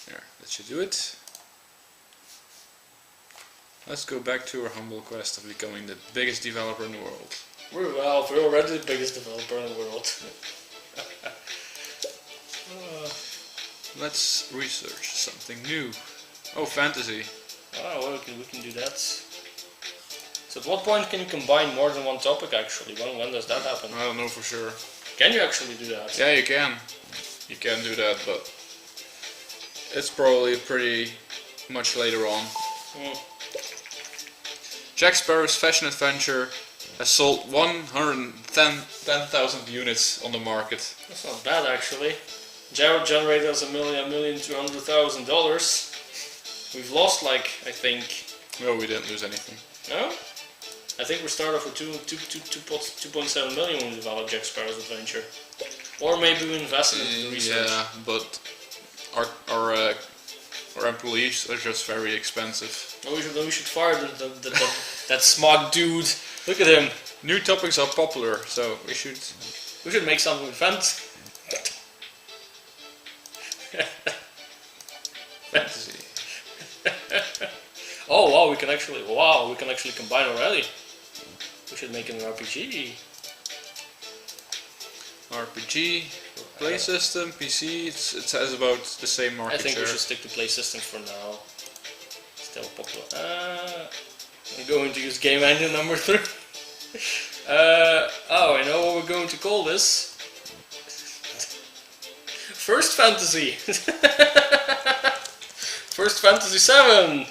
Here, that should do it. Let's go back to our humble quest of becoming the biggest developer in the world. We're already the biggest developer in the world. Let's research something new. Oh, fantasy. Oh, well, we can do that. So at what point can you combine more than one topic actually? When does that happen? I don't know for sure. Can you actually do that? Yeah, you can. You can do that, but it's probably pretty much later on. Jack Sparrow's fashion adventure has sold 110,000 units on the market. That's not bad actually. Jared generated us $1,200,000. We've lost like, I think... No, we didn't lose anything. No? I think we started off with 2.7 million when we developed Jack Sparrow's adventure. Or maybe we invested into the research. Yeah, but our employees are just very expensive. Oh, we should fire that smug dude. Look at him. New topics are popular, so we should make something with fans. fantasy. Oh wow, we can actually combine already. We should make an RPG. RPG, play system, PC. It has about the same market I think share. we should stick to play system for now. Still popular. I'm going to use game engine number 3. Oh, I know what we're going to call this. First Fantasy. First Fantasy VII.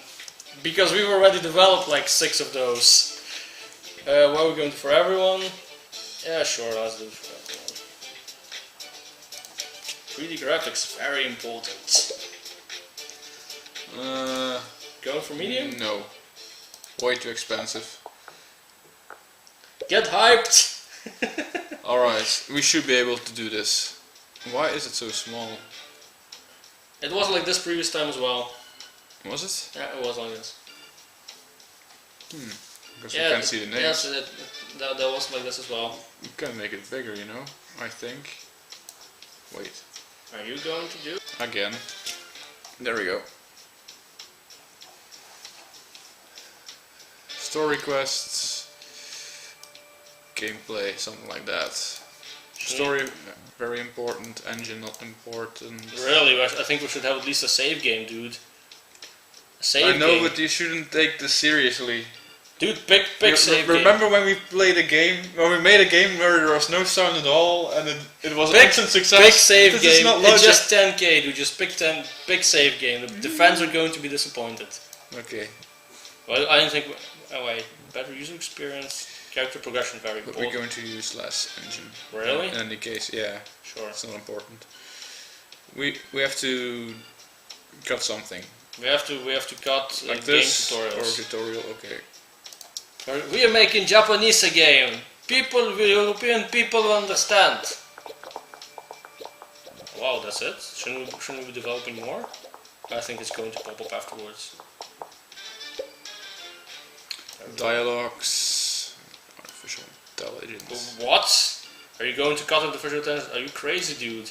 Because we've already developed like 6 of those. What are we going to for everyone? Yeah, sure, let's do it for everyone. 3D graphics, very important. Going for medium? No. Way too expensive. Get hyped! Alright, we should be able to do this. Why is it so small? It was like this previous time as well. Was it? Yeah, it was like this. Because we can't see the names. Yes, that was like this as well. You can make it bigger, you know, I think. Wait. Are you going to do? Again. There we go. Story quests. Gameplay, something like that. Story, very important. Engine, not important. Really? I think we should have at least a save game, dude. A save I know, game. but you shouldn't take this seriously. Dude, pick save game. Remember when we played a game, when we made a game where there was no sound at all, and it was an instant success? Big save this game. Is not it's just 10k, dude. Just pick save game. The fans are going to be disappointed. Okay. Well, I don't think. Oh wait, better user experience, character progression, very But important. we're going to use less engine. Really? In any case, yeah. Sure. It's not important. We have to cut something. We have to cut Like game this tutorials. or tutorial. Okay. We are making Japanese game. European people will understand. Wow, that's it? Shouldn't we be developing more? I think it's going to pop up afterwards. Dialogues. Artificial intelligence. What? Are you going to cut artificial intelligence? Are you crazy, dude?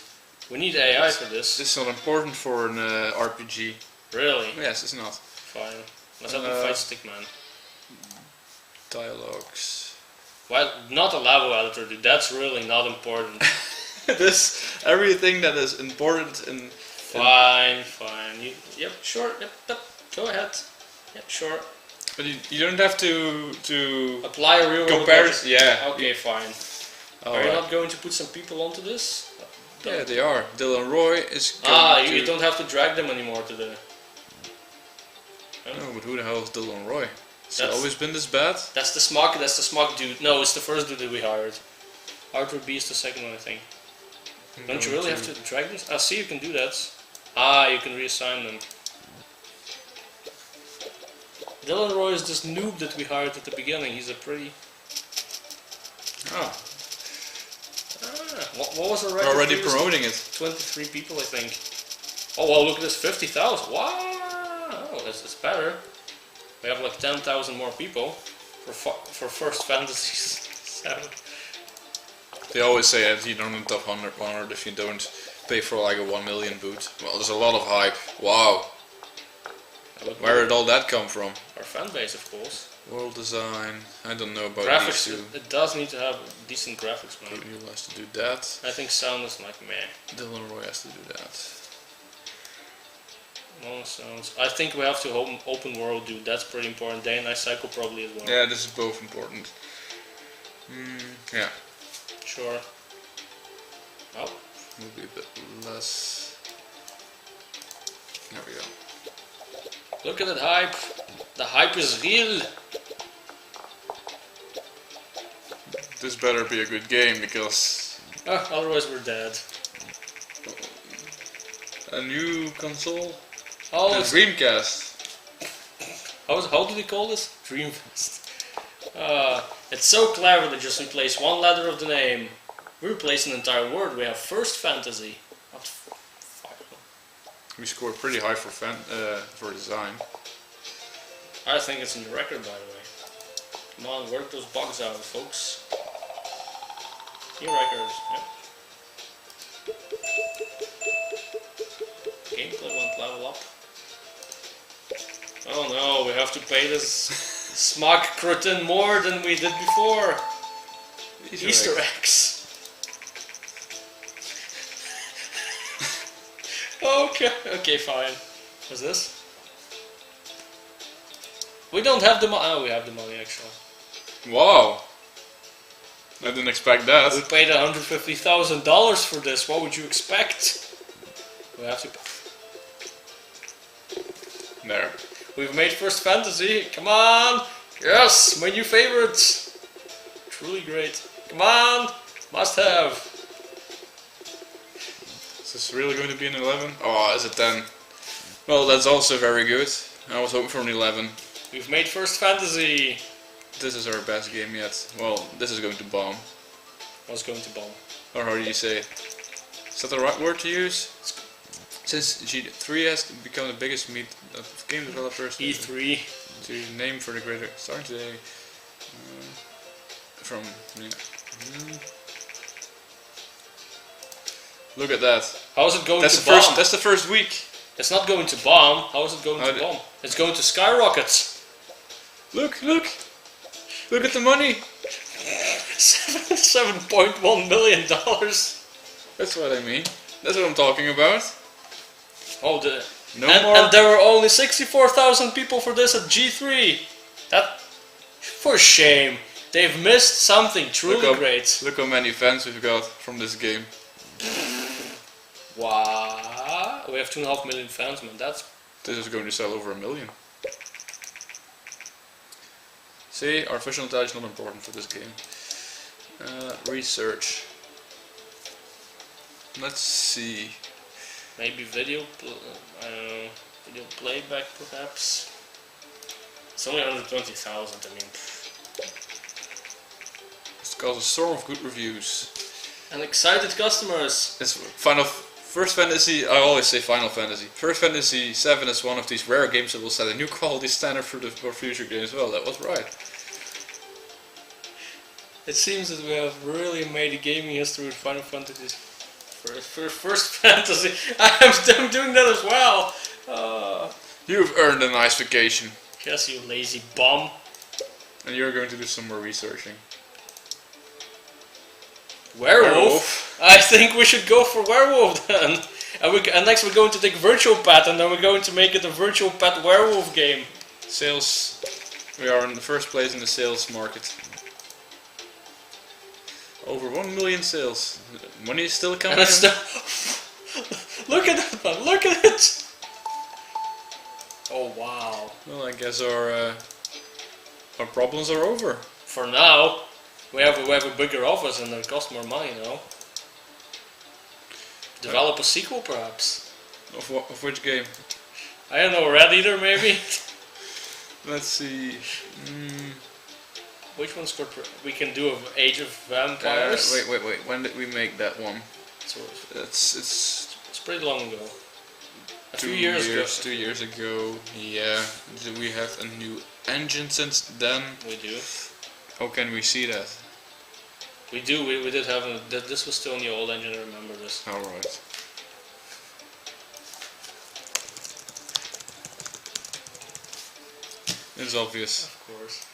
We need AI for this. This is not important for an RPG. Really? Yes, it's not. Fine. Let's have the fight stick, man. Dialogues. Well, not a level editor, dude. That's really not important. Everything that is important in. Fine. Yep, sure. Yep. Go ahead. Yep, sure. But you don't have to apply a real comparison. Yeah. Okay, fine. Are you not going to put some people onto this? Yeah, they are. Dylan Roy is. You don't have to drag them anymore to the. No, but who the hell is Dylan Roy? Has he always been this bad? That's the smug dude. No, it's the first dude that we hired. Arthur B is the second one, I think. Don't you really have to drag this? I see you can do that. You can reassign them. Dylan Roy is this noob that we hired at the beginning. He's a pretty... What was the record? Already promoting it. 23 people, I think. Oh well, look at this, 50,000. Wow! Oh, that's better. We have like 10,000 more people for First Fantasy VII. They always say that you don't have 100 if you don't pay for like a 1 million boot. Well, there's a lot of hype. Wow. Where did all that come from? Our fan base, of course. World design. I don't know about Graphics, these two. it does need to have decent graphics, man. You has to do that. I think sound is like meh. Dylan Roy has to do that. No sounds. I think we have to open world, dude. That's pretty important. Day and night cycle probably as well. Yeah, this is both important. Yeah. Sure. Oh. Maybe a bit less. There we go. Look at that hype. The hype is real. This better be a good game because Otherwise we're dead. a new console. Oh, The Dreamcast. how do they call this? Dreamfest. It's so clever they just replace one letter of the name. We replace an entire word. We have First Fantasy. Not Final. We scored pretty high for design. I think it's in the record, by the way. Come on, work those bugs out, folks. New records. Yep. Gameplay won't level up. Oh no, we have to pay this smug cretin more than we did before. Easter eggs. Okay, fine. What's this? We don't have the money. Oh, we have the money actually. Wow. I didn't expect that. We paid $150,000 for this. What would you expect? We have to. There. We've made First Fantasy. Come on. Yes, my new favorite. Truly great. Come on. Must have. Is this really going to be an 11? Oh, is it 10? Well, that's also very good. I was hoping for an 11. We've made First Fantasy. This is our best game yet. Well, this is going to bomb. What's going to bomb? Or how do you say it? Is that the right word to use? Since G3 has become the biggest meet of game developers E3. to name for the greater starting today from Look at that. How is it going That's to the bomb? first. That's the first week. It's not going to bomb. How is it going to bomb? It's going to skyrocket. Look at the money. $7.1 million. That's what I mean. That's what I'm talking about. Oh, more. And there were only 64,000 people for this at G3. That, for shame. They've missed something truly great. Look how many fans we've got from this game. Wow. We have 2.5 million fans, man. This is going to sell over 1 million. See, artificial intelligence is not important for this game. Research. Let's see. Maybe video playback, perhaps. It's only 120,000. I mean, It's got a storm of good reviews. and excited customers. It's First Fantasy. I always say Final Fantasy. First Fantasy VII is one of these rare games that will set a new quality standard for future games. Well, that was right. It seems that we have really made a gaming history with Final Fantasy. First Fantasy. I'm doing that as well. You've earned a nice vacation. Yes, you lazy bum. And you're going to do some more researching. Werewolf? I think we should go for werewolf then. And next we're going to take virtual pet, and then we're going to make it a virtual pet werewolf game. Sales. We are in the first place in the sales market. Over 1 million sales. Money is still coming. And it's look at that one! Look at it! Oh wow! Well, I guess our problems are over. For now, we have a bigger office and it costs more money now. Develop a sequel, perhaps. Of which game? I don't know, Red Eater maybe. Let's see. Which one's good? We can do Age of Vampires. Wait. When did we make that one? It's pretty long ago. A 2 few years ago. 2 years ago. Yeah. Do we have a new engine since then? We do. How can we see that? We do. We did have this was still in the old engine. I remember this. All right. It's obvious. Of course.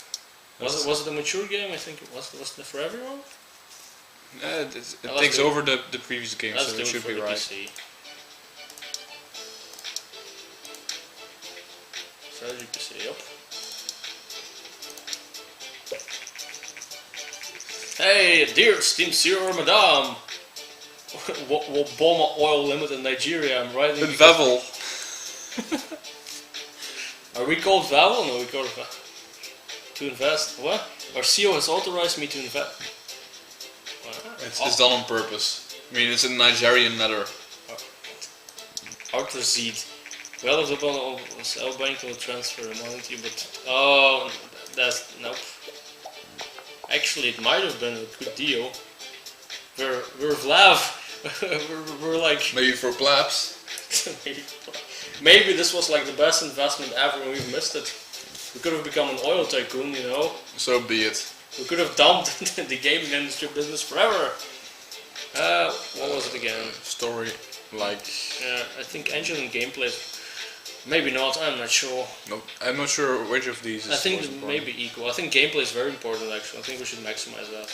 Was it a mature game? I think it was. Was it for everyone? It takes over the previous game, Let's so do it it should for be the right. PC. Strategy PC, yep. Hey, dear steam Sir Madame! Woboma Oil Limited in Nigeria, I'm writing. And VII. Are we called VII? No, we called to invest. What? Our CEO has authorized me to invest. It's done on purpose. I mean, it's in Nigerian letter. Authorized. Well, if the Cell Bank will transfer the money to you, but oh, that's nope. Actually, it might have been a good deal. We're Vlav. we're like Maybe for plebs. maybe this was like the best investment ever, and we missed it. We could have become an oil tycoon, you know. So be it. We could have dumped the gaming industry business forever. What was it again? Story, like... I think engine and gameplay. Maybe not, I'm not sure. No, I'm not sure which of these is I think most important. maybe equal. I think gameplay is very important actually. I think we should maximize that.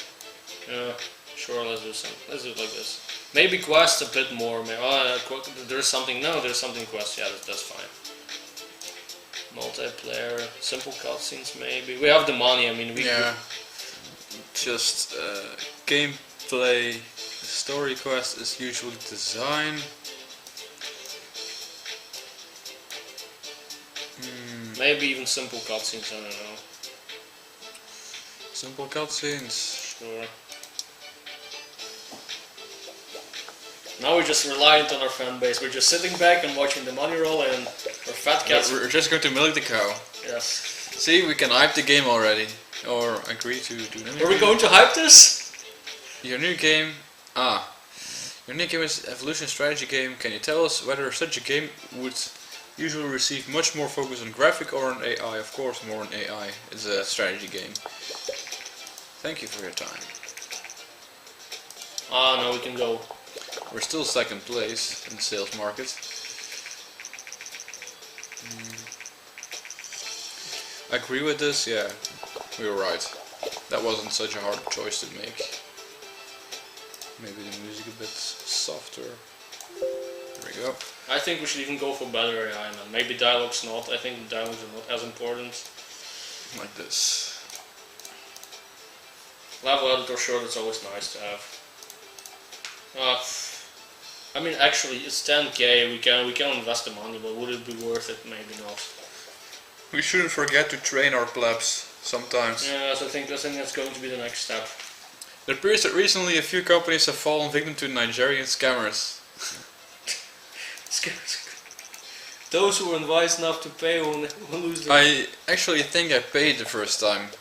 Yeah, sure, let's do something. Let's do it like this. Maybe quest a bit more. Maybe, there's something, no, there's something quest, yeah, that's fine. Multiplayer, simple cutscenes maybe. We have the money, I mean, we yeah. Just gameplay, story quest is usually design. maybe even simple cutscenes, I don't know. Simple cutscenes. Sure. Now we're just reliant on our fan base. We're just sitting back and watching the money roll and our fat cats. We're just going to milk the cow. Yes. See, we can hype the game already. Or agree to do that. Are we going to hype this? Your new game... Your new game is Evolution Strategy game. Can you tell us whether such a game would usually receive much more focus on graphic or on AI? Of course, more on AI. It's a strategy game. Thank you for your time. Now we can go. We're still second place in the sales market. I agree with this, yeah. We were right. That wasn't such a hard choice to make. Maybe the music a bit softer. There we go. I think we should even go for better AI, man. Maybe dialogue's not. I think the dialogues are not as important. Like this. Level editor, sure, that's always nice to have. I mean, actually, it's 10k. We can invest the money, but would it be worth it? Maybe not. We shouldn't forget to train our plebs sometimes. Yes, I think that's going to be the next step. It appears that recently a few companies have fallen victim to Nigerian scammers. Those who are wise enough to pay will lose their... I actually think I paid the first time.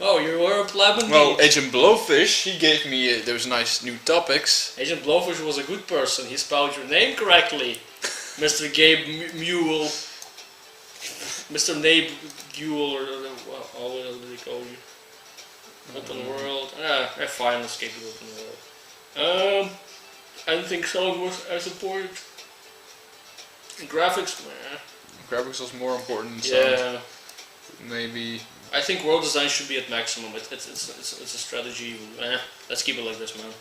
Oh, you were a pleb indeed. Well, Agent Blowfish, he gave me those nice new topics. Agent Blowfish was a good person. He spelled your name correctly, Mr. Gabe Mule. Mr. Nabe Mule, or what did he call you? Open world. Fine, let's get the open world. I don't think so was as important. Graphics, Graphics was more important than yeah. sound. Maybe. I think world design should be at maximum. It's a strategy. Let's keep it like this, man.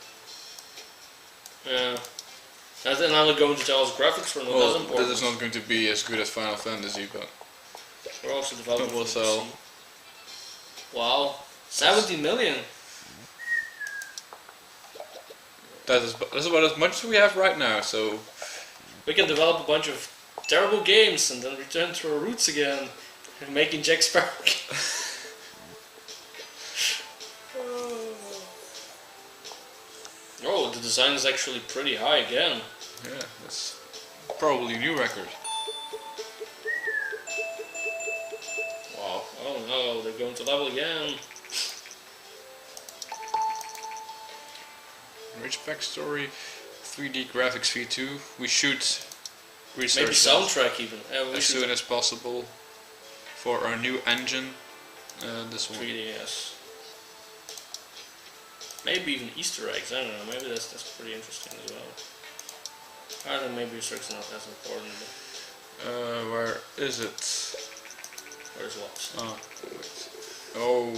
And then I'm going to tell us graphics were not as important. That is not going to be as good as Final Fantasy, but we're also developing it will for the sell. PC. Wow, 70 million. That's about as much as we have right now. So we can develop a bunch of terrible games and then return to our roots again, and making Jack Sparrow. Oh, the design is actually pretty high again. Yeah, that's probably a new record. Wow, oh no, they're going to level again. Rich backstory, 3D graphics V2. We should research maybe soundtrack even. As soon as possible for our new engine. This one. 3DS. Maybe even Easter eggs. I don't know. Maybe that's pretty interesting as well. I think maybe research is not as important. Where is it? Where's what? Oh, wait. Oh,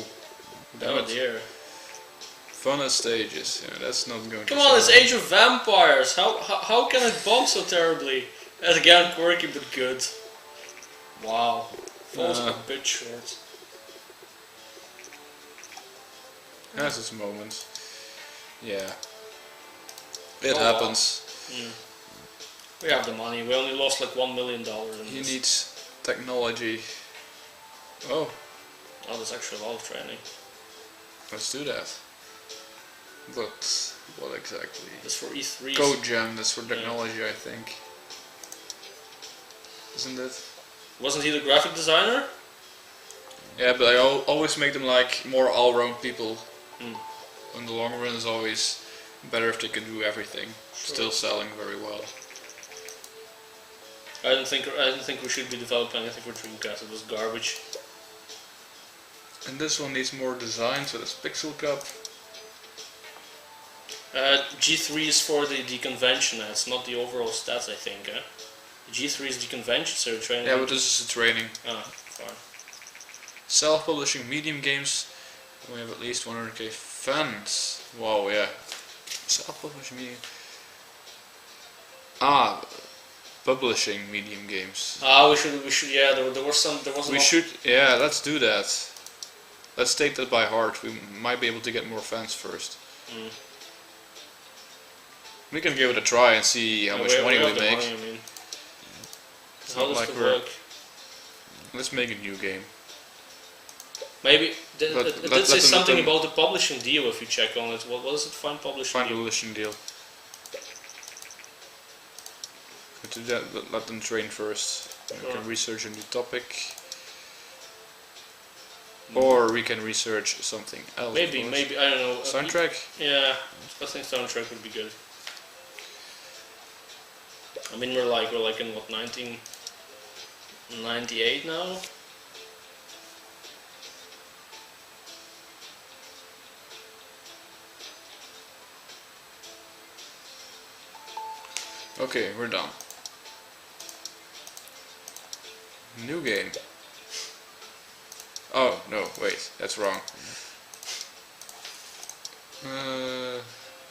damn Oh it. dear. Funnest stages. Yeah, that's not going Come to on, it's sound- Age of Vampires. How can it bomb so terribly? And again, quirky but good. Wow. Falls a bit short. Has its moments. Yeah. It Oh, happens. Wow. We have the money. We only lost like $1 million in He this. needs technology. Oh, Oh, that's actually a lot of training. let's do that. But what exactly? That's for E3. Code Jam, that's for technology, I think. Isn't it? Wasn't he the graphic designer? Yeah, but I always make them like more all-round people. Hmm. In the long run, it's always better if they can do everything. Sure. Still selling very well. I didn't think we should be developing anything for Dreamcast. It was garbage. And this one needs more design, so this Pixel Cup. G3 is for the convention. It's not the overall stats, I think. G3 is the convention, so training. Yeah, but this is the training. Ah, fine. Self-publishing medium games. We have at least 100k fans. Wow, yeah. Self-publishing medium. Publishing medium games. We should. Yeah, there was. We should. Yeah, let's do that. Let's take that by heart. We might be able to get more fans first. Mm. We can give it a try and see how much money we have the make. money, I mean. It's How not does like it we're. work? Let's make a new game. Maybe But it let did say them- let something them- about the publishing deal. If you check on it, what is it? Find publishing Find a deal. publishing deal. But to that, let them train first. We Sure. can research a new topic. Or we can research something else. of Maybe course. I don't know. Soundtrack? Yeah, I think soundtrack would be good. I mean, we're like in what 1998 now. Okay, we're done. New game. Oh, no, wait, that's wrong.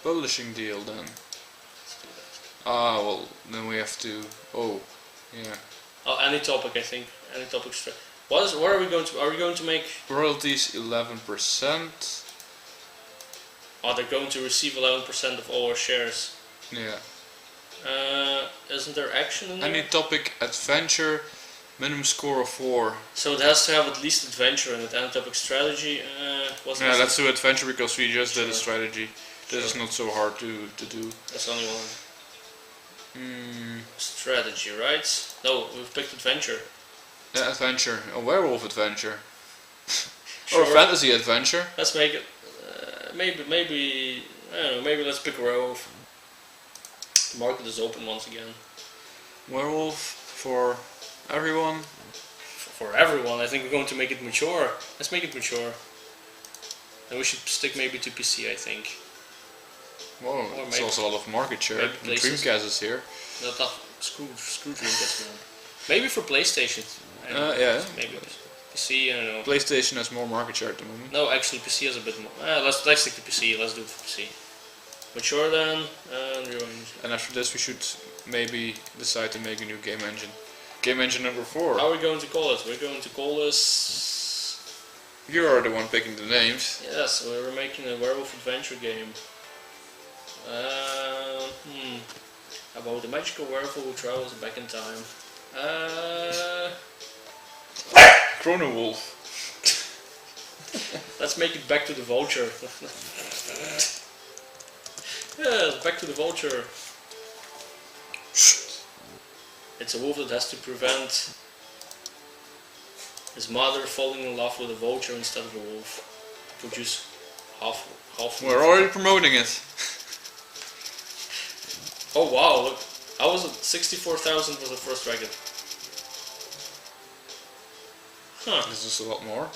Publishing deal then. Well, then we have to. Oh, yeah. Oh, any topic, I think. Any topic. What are we going to? Are we going to make? Royalties 11%. Are they going to receive 11% of all our shares? Yeah. Isn't there action in there? Any topic adventure, minimum score of 4. So it has to have at least adventure in it. Any topic strategy. Wasn't Yeah, it? let's do adventure because we just did a Sure. strategy. This is Sure. not so hard to do. That's the only one. Mm, Strategy, right? No, we've picked adventure. yeah, adventure. A werewolf adventure. Sure. Or a fantasy adventure. Let's make it. Maybe I don't know. Maybe let's pick a werewolf. The market is open once again Werewolf for everyone. for everyone. I think we're going to make it mature. Let's make it mature. And we should stick maybe to PC. I think. Whoa, Or it's maybe- also a lot of market share. maybe And places. Dreamcast is here. Not screw Dreamcast man. Maybe for PlayStation. I don't know. Yeah. Maybe PC. I don't know. PlayStation has more market share at the moment. No, actually PC has a bit more. Let's stick to PC. Let's do it for PC. Mature then and rearrange. And after this we should maybe decide to make a new game engine. Game engine number 4. How are we going to call it? We're going to call this. You are the one picking the names. Yes, we're making a werewolf adventure game. About the magical werewolf who travels back in time. Chrono Wolf. Let's make it back to the vulture. Yes, back to the vulture. It's a wolf that has to prevent his mother falling in love with a vulture instead of a wolf. To produce half. We're already promoting it. Oh wow! Look, I was at 64,000 for the first record. Huh? This is a lot more.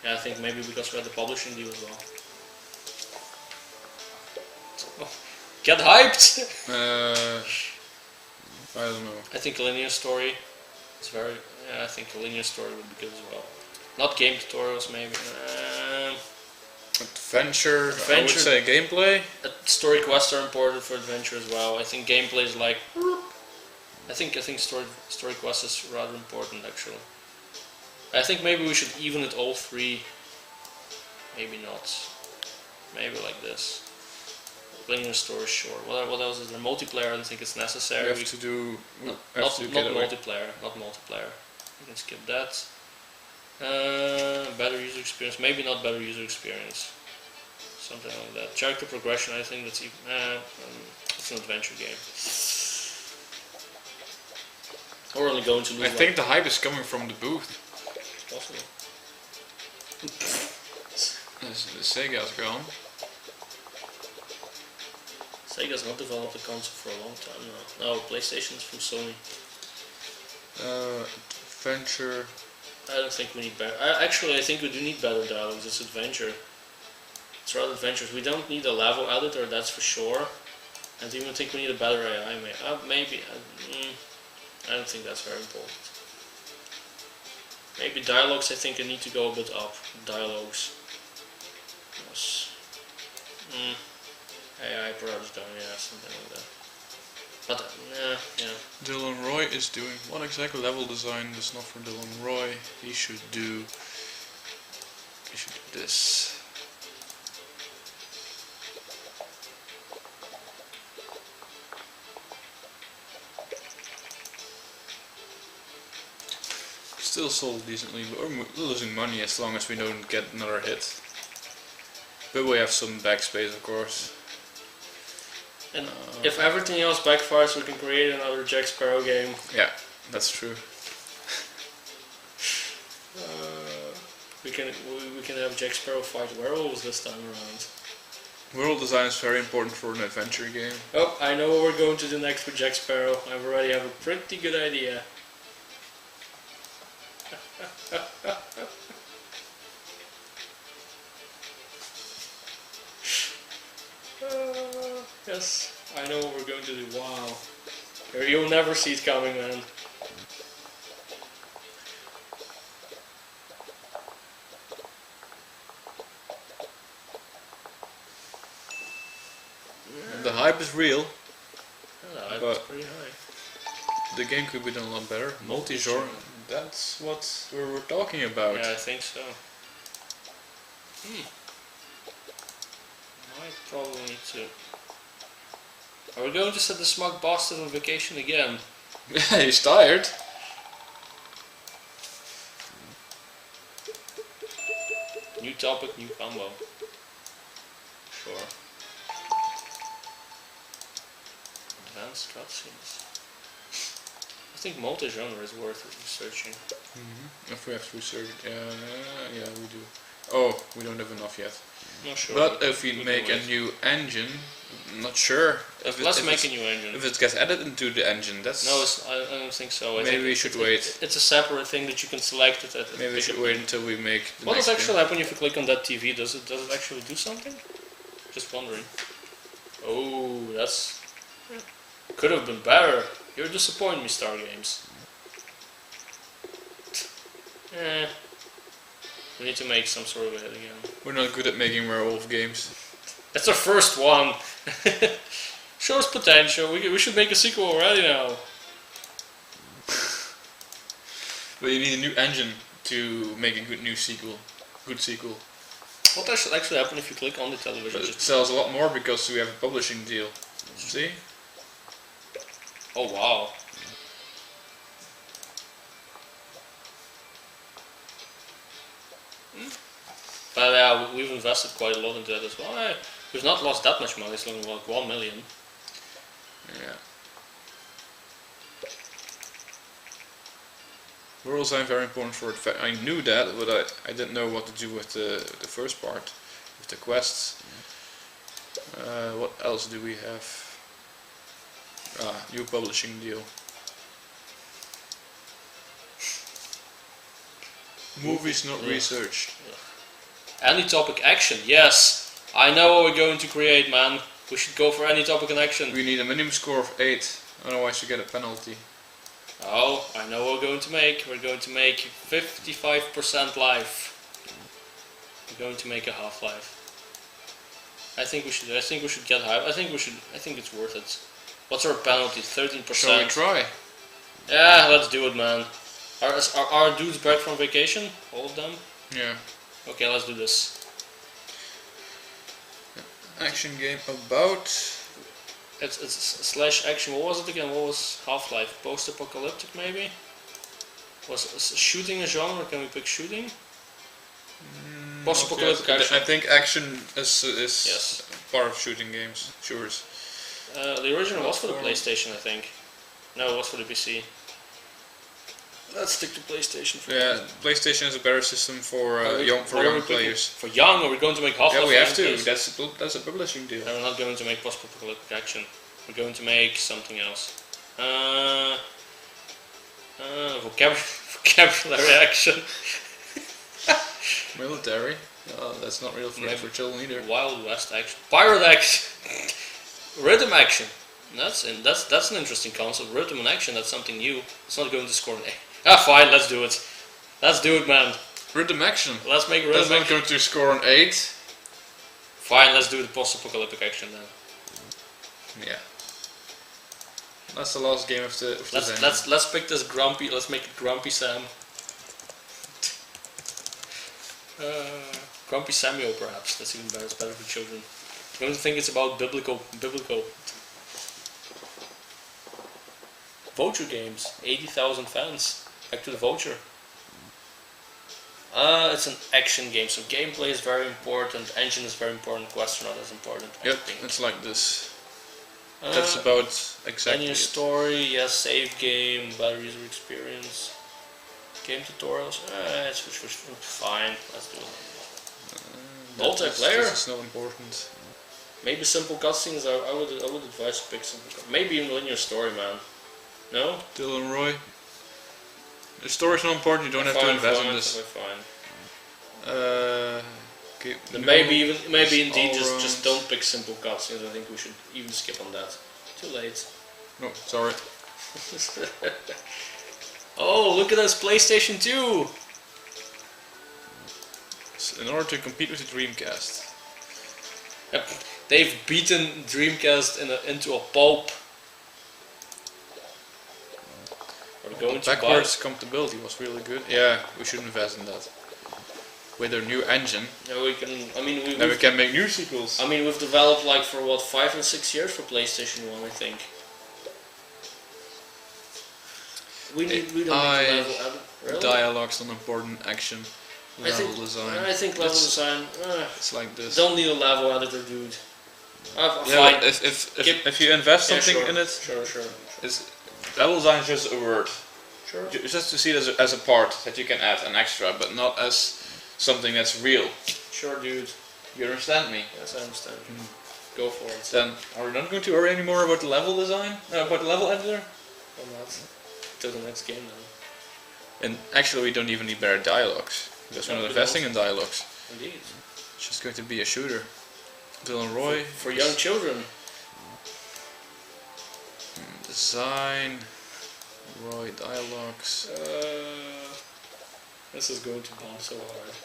Yeah, I think maybe because we had the publishing deal as well. Oh, get hyped! I don't know. I think a linear story is very. Yeah, I think a linear story would be good as well. Not game tutorials, maybe. Adventure, I would say gameplay. Story quests are important for adventure as well. I think gameplay is like. I think story quests is rather important actually. I think maybe we should even it all three. Maybe not. Maybe like this. Linear story, sure. What else is there? Multiplayer, I don't think it's necessary. We have to do. Not Getaway. multiplayer. Not multiplayer. You can skip that. Better user experience. Maybe not better user experience. Something like that. Character progression. I think that's even. It's an adventure game. We're only going to lose. I think the hype is coming from the booth. It's possible. The Sega's gone. Sega's not developed a console for a long time now. No, PlayStation is from Sony. Adventure. I don't think we need better. Actually, I think we do need better dialogues. It's adventure. It's rather adventures. We don't need a level editor, that's for sure. I don't even think we need a better AI. Maybe. I don't think that's very important. Maybe dialogues. I think I need to go a bit up. Dialogues. Yes. AI perhaps down, yeah, something like that. But, yeah. Dylan Roy is doing. What exactly level design is not for Dylan Roy? He should do this. Still sold decently, but we're losing money as long as we don't get another hit. But we have some backspace, of course. And if everything else backfires, we can create another Jack Sparrow game. Yeah, that's true. We can have Jack Sparrow fight werewolves this time around. World design is very important for an adventure game. Oh, I know what we're going to do next with Jack Sparrow. I already have a pretty good idea. Yes, I know what we're going to do. Wow. You'll never see it coming, man. The hype is real. Yeah, the hype is pretty high. The game could be done a lot better. Multi-genre. That's what we were talking about. Yeah, I think so. Might probably need to. Are we going to set the smug bastard on vacation again? Yeah, he's tired. New topic, new combo. Sure. Advanced cutscenes. I think multi-genre is worth researching. If we have to research it, yeah, we do. Oh, we don't have enough yet. Not sure. But if we make a new engine, I'm not sure. Let's make a new engine. If it gets added into the engine, that's... No, I don't think so. Maybe we should wait. It's a separate thing that you can select it. Maybe we should wait until we make the What next does actually game. happen if you click on that TV? Does it actually do something? Just wondering. Oh, that's... Could have been better. You're disappointing me, Star Games. We need to make some sort of it again. We're not good at making werewolf games. That's our first one. Shows potential. We should make a sequel already now. But you need a new engine to make a good sequel. What should actually happen if you click on the television? But it sells a lot more because we have a publishing deal. See? Oh wow. But yeah, we've invested quite a lot into that as well. We've not lost that much money, it's only like 1 million. Yeah. World design very important for it. I knew that, but I didn't know what to do with the first part, with the quests. What else do we have? New publishing deal. Movies not researched. Any topic action, yes. I know what we're going to create, man. We should go for any topic and action. We need a minimum score of 8 Otherwise you get a penalty. Oh, I know what we're going to make. We're going to make 55% life. We're going to make a Half-Life. I think we should get high. I think it's worth it. What's our penalty? 13%. Shall we try? Yeah, let's do it, man. Are our dudes back from vacation? All of them? Yeah. Okay, let's do this. Action game about... It's slash action. What was it again? What was Half-Life? Post-apocalyptic, maybe? Was shooting a genre? Can we pick shooting? Post-apocalyptic action. I think action is Yes. part of shooting games. Sure. The original was for the PlayStation, I think. No, it was for the PC. Let's stick to PlayStation for Yeah, now. PlayStation is a better system for young players. For young, are we going to make Half-Life? Yeah, we have to. games? That's a publishing deal. No, we're not going to make post-apocalyptic action. We're going to make something else. Vocabulary action. Military. That's not real for children either. Wild West action. Pirate action. Rhythm action. That's an interesting concept. Rhythm and action. That's something new. It's not going to score an A. Ah, fine. Let's do it. Let's do it, man. Rhythm action. Let's make rhythm That's not action. going to score an 8. Fine. Let's do the post-apocalyptic action then. Yeah. That's the last game of the. Let's pick this grumpy. Let's make it Grumpy Sam. Grumpy Samuel, perhaps. That's even better. It's better for children. I don't think it's about biblical. Voucher games. 80,000 fans. Back to the voucher. It's an action game, so gameplay is very important. Engine is very important. Quests are not as important. I Yep, think. it's like this. That's about exactly Any it. story, yes, save game, battle user experience, game tutorials, it's fine, let's do it. Multiplayer? This is not important. Maybe simple cutscenes, I would advise to pick simple cutscenes. Maybe even linear story, man. No? Dylan Roy. The story's not important, you don't have to invest in this. Fine. Okay, Then maybe indeed all just don't pick simple cutscenes. I think we should even skip on that. Too late. No, sorry. Oh, look at this PlayStation 2! In order to compete with the Dreamcast. Yep. They've beaten Dreamcast into a pulp. We're going to Backwards compatibility was really good. Yeah, we should invest in that. With our new engine, Yeah, we can. I mean, then we can make new sequels. I mean, we've developed like for what 5 and 6 years for PlayStation 1, I think. We don't need to level edit. Really? Dialogue's not important, action, level design. I think level design. It's like this. Don't need a level editor, dude. Yeah, Fine. but if you invest something in it, Sure. level design is just a word. Sure. Just to see it as a part that you can add an extra, but not as something that's real. Sure, dude. You understand me? Yes, I understand. Go for it. Then are we not going to worry anymore about the level design? About the level editor? Or not. To the next game then. And actually we don't even need better dialogues. Because we're not investing in dialogues. Indeed. It's just going to be a shooter. Dylan Roy. For young children. Design. Roy dialogues. This is going to bomb so hard.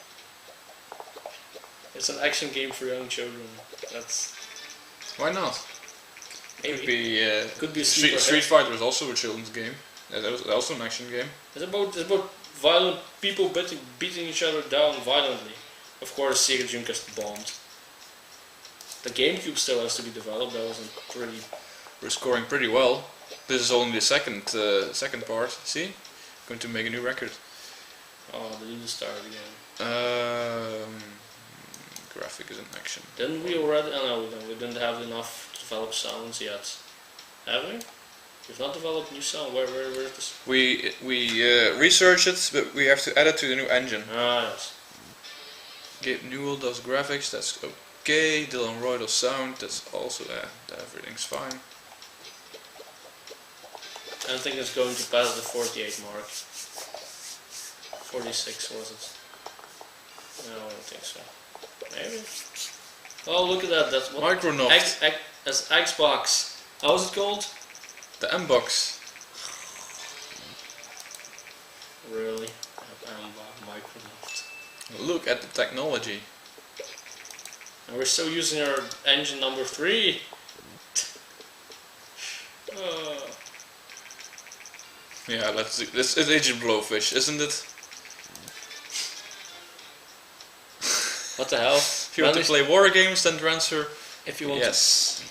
It's an action game for young children. That's Why not? maybe. Could be a Street super Fighter is also a children's game. That was also an action game. It's about violent people beating each other down violently. Of course, Sega Dreamcast bombed. The GameCube still has to be developed. That wasn't pretty. We're scoring pretty well. This is only the second part. See, going to make a new record. Oh, they need to start again. Graphic is an action. Didn't we already? Oh no, we didn't have enough to develop sounds yet. Have we? We've not developed new sound. Where is this? We researched it, but we have to add it to the new engine. Ah, yes. Gabe Newell does graphics. That's okay. Dylan Roy does sound. That's also everything's fine. I don't think it's going to pass the 48 mark. 46 was it? No, I don't think so. Maybe. Oh, look at that. That's what. Micronaut. That's Xbox. How's it called? The M-Box. Really? Microsoft. Look at the technology. And we're still using our engine number 3. Yeah, let's do this. Is Agent Blowfish, isn't it? What the hell? If you want to play war games, then transfer. If you want yes.